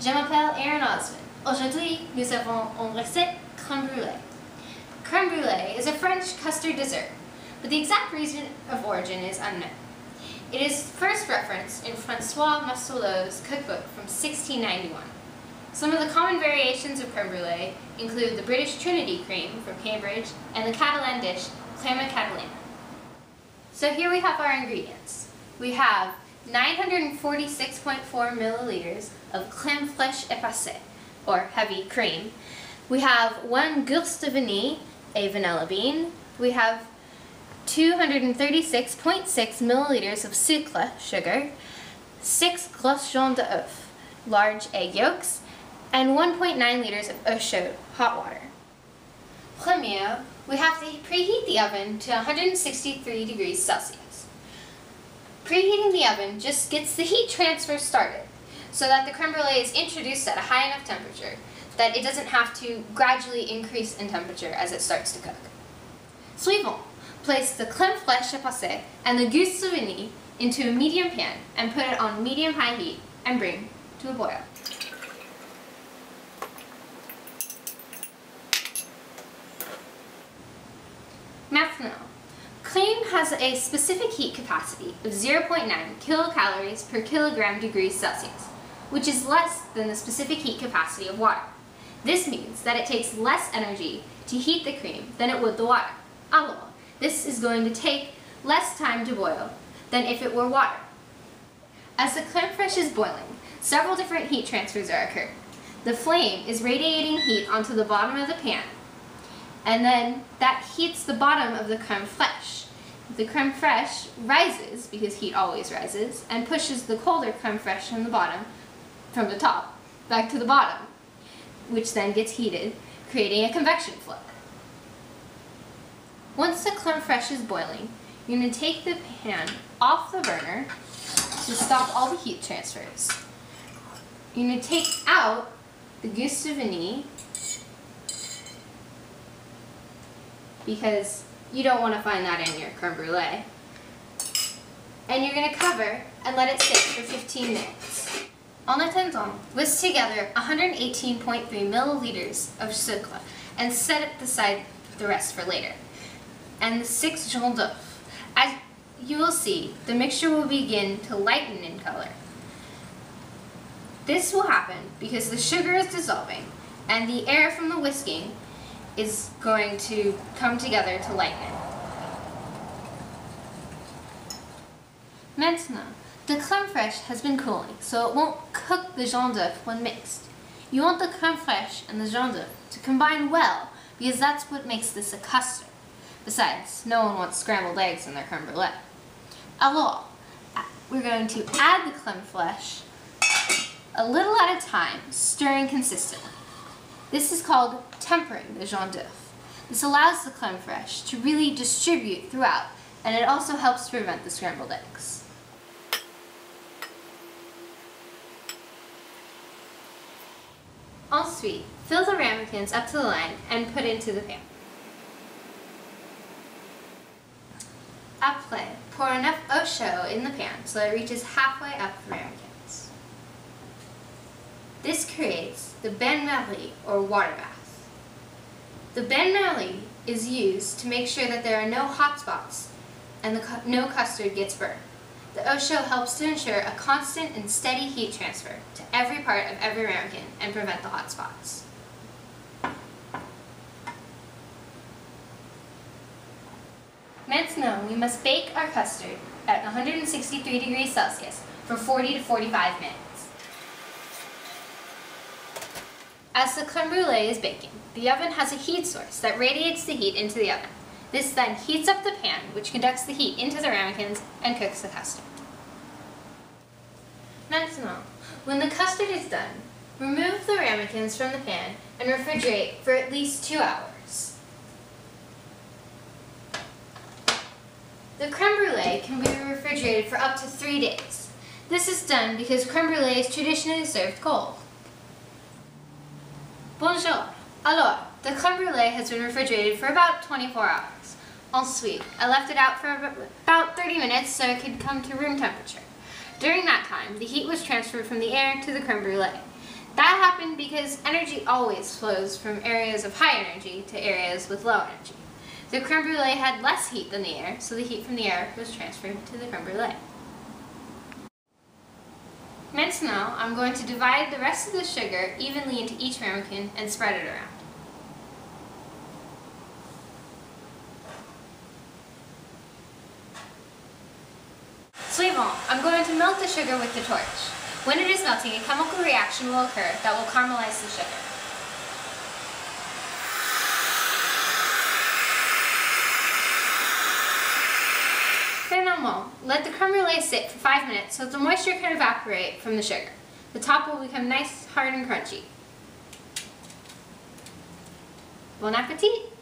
Je m'appelle Erin3. Aujourd'hui, nous avons une recette crème brûlée. Crème brûlée is a French custard dessert, but the exact reason of origin is unknown. It is first referenced in François Massolot's cookbook from 1691. Some of the common variations of crème brûlée include the British Trinity cream from Cambridge and the Catalan dish crème catalana. So here we have our ingredients. We have 946.4 milliliters of crème fraîche épacée, or heavy cream. We have 1 gousse de vanille, a vanilla bean. We have 236.6 milliliters of sucre, sugar, 6 grosses jaunes d'œuf, large egg yolks, and 1.9 liters of eau chaude, hot water. Premier, we have to preheat the oven to 163 degrees Celsius. Preheating the oven just gets the heat transfer started so that the crème brûlée is introduced at a high enough temperature that it doesn't have to gradually increase in temperature as it starts to cook. Suivant, place the crème fraîche épacée and the gousse de vanille into a medium pan and put it on medium-high heat and bring to a boil. Maintenant, cream has a specific heat capacity of 0.9 kilocalories per kilogram degrees Celsius, which is less than the specific heat capacity of water. This means that it takes less energy to heat the cream than it would the water. Alors, this is going to take less time to boil than if it were water. As the crème fraîche is boiling, several different heat transfers are occurring. The flame is radiating heat onto the bottom of the pan, and then that heats the bottom of the crème fraîche. The crème fraîche rises, because heat always rises, and pushes the colder crème fraîche from the top, back to the bottom, which then gets heated, creating a convection flow. Once the crème fraîche is boiling, you're going to take the pan off the burner to stop all the heat transfers. You're going to take out the gousse de vanille, because you don't want to find that in your crème brûlée. And you're going to cover and let it sit for 15 minutes. En attendant, whisk together 118.3 milliliters of sucre and set aside the rest for later. And the 6 jaunes d'œuf. As you will see, the mixture will begin to lighten in color. This will happen because the sugar is dissolving and the air from the whisking is going to come together to lighten it. Maintenant, the crème fraîche has been cooling, so it won't cook the jaunes d'œuf when mixed. You want the crème fraîche and the jaunes d'œuf to combine well, because that's what makes this a custard. Besides, no one wants scrambled eggs in their crème brûlée. Alors, we're going to add the crème fraîche a little at a time, stirring consistently. This is called tempering the jaunes d'œuf. This allows the crème fraîche to really distribute throughout, and it also helps to prevent the scrambled eggs. Ensuite, fill the ramekins up to the line and put into the pan. Après, pour enough eau chaude in the pan so it reaches halfway up the ramekins. This creates the bain-marie, or water bath. The bain-marie is used to make sure that there are no hot spots and no custard gets burnt. The eau chaude helps to ensure a constant and steady heat transfer to every part of every ramekin and prevent the hot spots. Maintenant, we must bake our custard at 163 degrees Celsius for 40 to 45 minutes. As the crème brûlée is baking, the oven has a heat source that radiates the heat into the oven. This then heats up the pan, which conducts the heat into the ramekins and cooks the custard. Maintenant, when the custard is done, remove the ramekins from the pan and refrigerate for at least 2 hours. The crème brûlée can be refrigerated for up to 3 days. This is done because crème brûlée is traditionally served cold. Bonjour. Alors, the crème brûlée has been refrigerated for about 24 hours. Ensuite, I left it out for about 30 minutes so it could come to room temperature. During that time, the heat was transferred from the air to the crème brûlée. That happened because energy always flows from areas of high energy to areas with low energy. The creme brulee had less heat than the air, so the heat from the air was transferred to the creme brulee. Maintenant, I'm going to divide the rest of the sugar evenly into each ramekin and spread it around. Suivant, I'm going to melt the sugar with the torch. When it is melting, a chemical reaction will occur that will caramelize the sugar. Finalement, let the creme brulee sit for 5 minutes so that the moisture can evaporate from the sugar. The top will become nice, hard, and crunchy. Bon appetit!